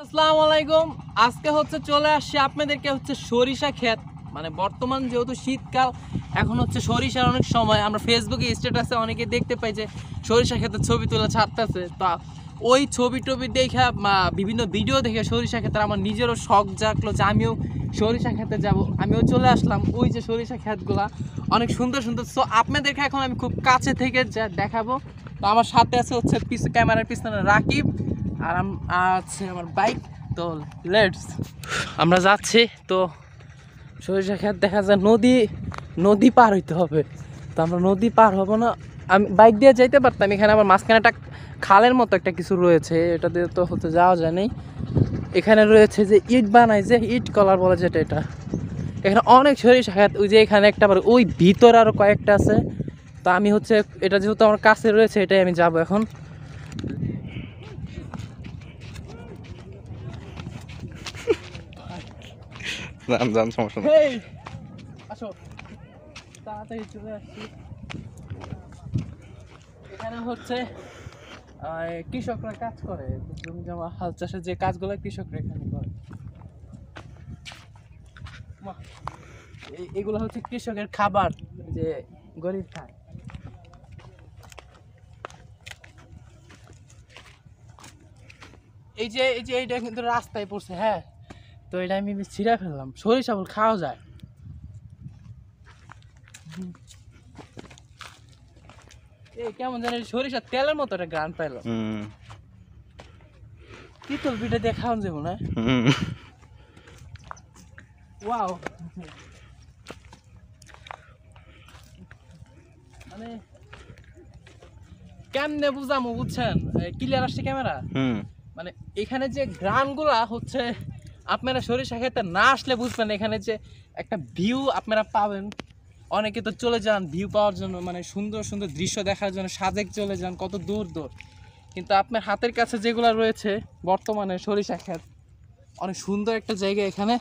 আসসালামু আলাইকুম। আজকে হচ্ছে চলে আসছি আপনাদেরকে হচ্ছে সরিষা ক্ষেত, মানে বর্তমান যেহেতু শীতকাল, এখন হচ্ছে সরিষার অনেক সময়। আমরা ফেসবুকে স্ট্যাটাসে অনেকে দেখতে পাই যে সরিষা ক্ষেতের ছবি তুলে ছাড়তেছে। তা ওই ছবি টবি দেখে বিভিন্ন ভিডিও দেখে সরিষা ক্ষেতের আমার নিজেরও শখ জাগলো যে আমিও সরিষা ক্ষেতে যাব। আমিও চলে আসলাম ওই যে সরিষা ক্ষেতগুলা অনেক সুন্দর সুন্দর। সো আপনাদেরকে এখন আমি খুব কাছে থেকে যা দেখাবো। তো আমার সাথে আছে হচ্ছে ক্যামেরার পিছনে রাকিব, আর আছে আমার বাইক। তো লেটস আমরা যাচ্ছি। তো সরিষা ক্ষেত দেখা যায় নদী পার হইতে হবে। তো আমরা নদী পার হব না, আমি বাইক দিয়ে যাইতে পারতাম। এখানে আবার মাঝখানে একটা খালের মতো একটা কিছু রয়েছে, এটা দিয়ে তো হতে যাওয়া যায় নাই। এখানে রয়েছে যে ইট বানায়, যে ইট কলার বলে যেটা, এটা এখানে অনেক সরিষা ক্ষেত। ওই যে এখানে একটা, আবার ওই ভিতরে আরও কয়েকটা আছে। তো আমি হচ্ছে এটা যেহেতু আমার কাছে রয়েছে, এটাই আমি যাব এখন। সমস্যা নেই। আসো, তাড়াতাড়ি চলে আসছি। এখানে হচ্ছে কৃষকরা কাজ করে, জমি জমা হাল চাষের যে কাজগুলো কৃষকরা এখানে করে। এগুলো হচ্ছে কৃষকের খাবার, যে গরিব খায়। এই যে এইটা কিন্তু রাস্তায় পড়ছে, হ্যাঁ। তো এটা আমি ছিঁড়ে ফেললাম। সরিষা ফুল খাওয়া যায়। এই কেমন জানি সরিষা তেলের মতো একটা গ্রান পাইল। পিতল পিঠে দিয়ে খাওয়ান যাবো না? ওয়াও, মানে কেমনে বুঝামো বুঝছেন? ক্লিয়ার আসছে ক্যামেরা? মানে এখানে যে গ্রানগুলা হচ্ছে, আপনারা সরিষা ক্ষেতে না আসলে বুঝবেন এখানে যে একটা ভিউ আপনারা পাবেন। অনেকে তো চলে যান ভিউ পাওয়ার জন্য, মানে সুন্দর সুন্দর দৃশ্য দেখার জন্য সাজেক চলে যান কত দূর দূর। কিন্তু আপনার হাতের কাছে যেগুলো রয়েছে বর্তমানে সরিষা ক্ষেত, অনেক সুন্দর একটা জায়গা। এখানে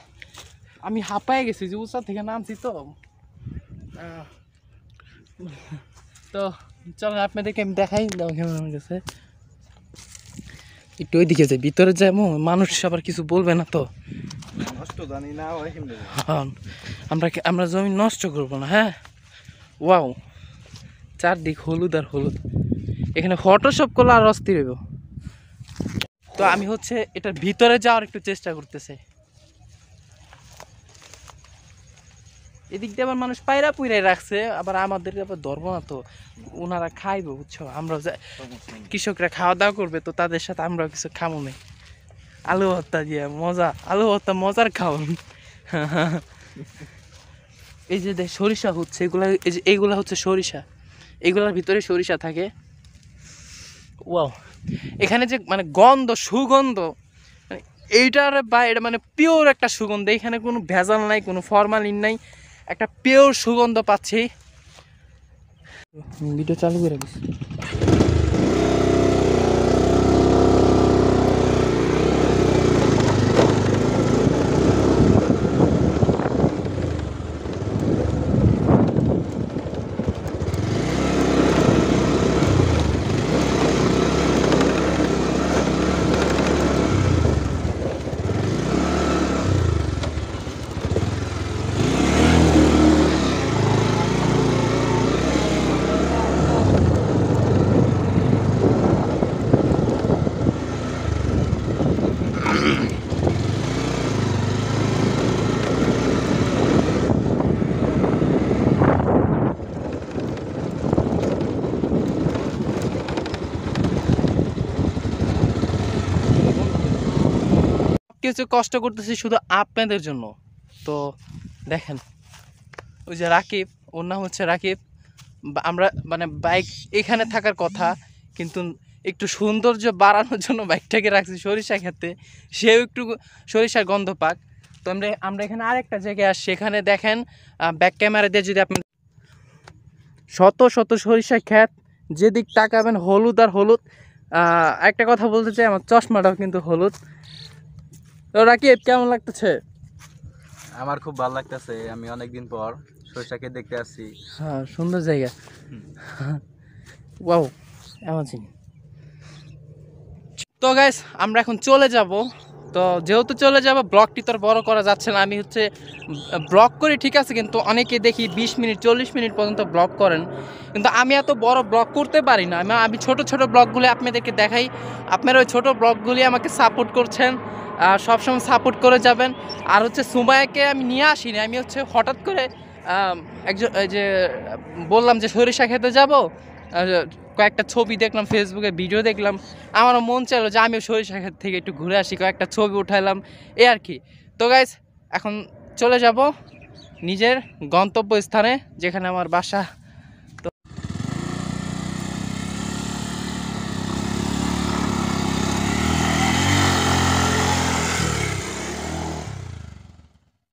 আমি হাঁপায়ে গেছি যে উঁচা থেকে নামছি। তো চলো আপনাদেরকে আমি দেখাই দাও আমার কাছে। একটু ওইদিকে যাই, ভিতরে যাই, মানুষ আবার কিছু বলবে না তো। আমরা জমি নষ্ট করবো না, হ্যাঁ। ওয়াও, চারদিক হলুদ আর হলুদ। এখানে ফটোশপ করলে আর অস্থির হইব। তো আমি হচ্ছে এটার ভিতরে যাওয়ার একটু চেষ্টা করতেছে। এদিক দিয়ে আবার মানুষ পায়রা পুইরাই রাখছে, আবার আমাদের আবার ধরবো না তো, ওনারা খাইবো বুঝছো। আমরা কৃষকরা খাওয়া দাওয়া করবে, তো তাদের সাথে আমরাও কিছু খাবো না। আলু ভর্তা দিয়ে মজা, আলু ভর্তা মজার খাওয়ান। এই যে সরিষা হচ্ছে, এগুলা এই যে এইগুলা হচ্ছে সরিষা, এগুলার ভিতরে সরিষা থাকে। ওয়াও, এখানে যে মানে গন্ধ, সুগন্ধ, মানে এইটার বা এটা মানে পিওর একটা সুগন্ধ। এখানে কোনো ভেজাল নাই, কোনো ফরমালিন নাই, একটা পিওর সুগন্ধ পাচ্ছি। ভিডিও চালু করে দিচ্ছি। কিছু কষ্ট করতেছি শুধু আপনাদের জন্য। তো দেখেন, ওই যে রাকিব, ওর নাম হচ্ছে রাকিব। আমরা মানে বাইক এখানে থাকার কথা, কিন্তু একটু সৌন্দর্য বাড়ানোর জন্য বাইকটাকে রাখছি সরিষা খেতে, সেও একটু সরিষার গন্ধ পাক। তো আমরা এখানে আরেকটা জায়গায় আসছি। এখানে দেখেন ব্যাক ক্যামেরা দিয়ে যদি আপনি শত শত সরিষা ক্ষেত, যেদিক তাকাবেন হলুদ আর হলুদ। একটা কথা বলতে চাই, আমার চশমাটাও কিন্তু হলুদ। তো রাকিব, কেমন লাগতেছে? আমার খুব ভালো লাগতেছে। আমি অনেকদিন পর সরিষাকে দেখতে আসছি। হ্যাঁ, সুন্দর জায়গা। Wow, amazing. তো গাইস, আমরা এখন চলে যাব তো যেহেতু চলে যাব ব্লগটি তোর বড় করা যাচ্ছে না। আমি হচ্ছে ব্লগ করি ঠিক আছে, কিন্তু অনেকে দেখি 20 মিনিট 40 মিনিট পর্যন্ত ব্লগ করেন, কিন্তু আমি এত বড় ব্লগ করতে পারি না। আমি ছোট ছোট ব্লগগুলি আপনাদেরকে দেখাই, আপনারা ওই ছোট ব্লগগুলি আমাকে সাপোর্ট করছেন, সবসময় সাপোর্ট করে যাবেন। আর হচ্ছে সুমাইয়াকে আমি নিয়ে আসিনি, আমি হচ্ছে হঠাৎ করে একজন এই যে বললাম যে সরিষা খেতে যাব, কয়েকটা ছবি দেখলাম, ফেসবুকে ভিডিও দেখলাম, আমারও মন চাইলো যে আমিও সরিষা ক্ষেত থেকে একটু ঘুরে আসি, কয়েকটা ছবি উঠাইলাম, এই আর কি। তো গাইস এখন চলে যাব নিজের গন্তব্যস্থানে, যেখানে আমার বাসা।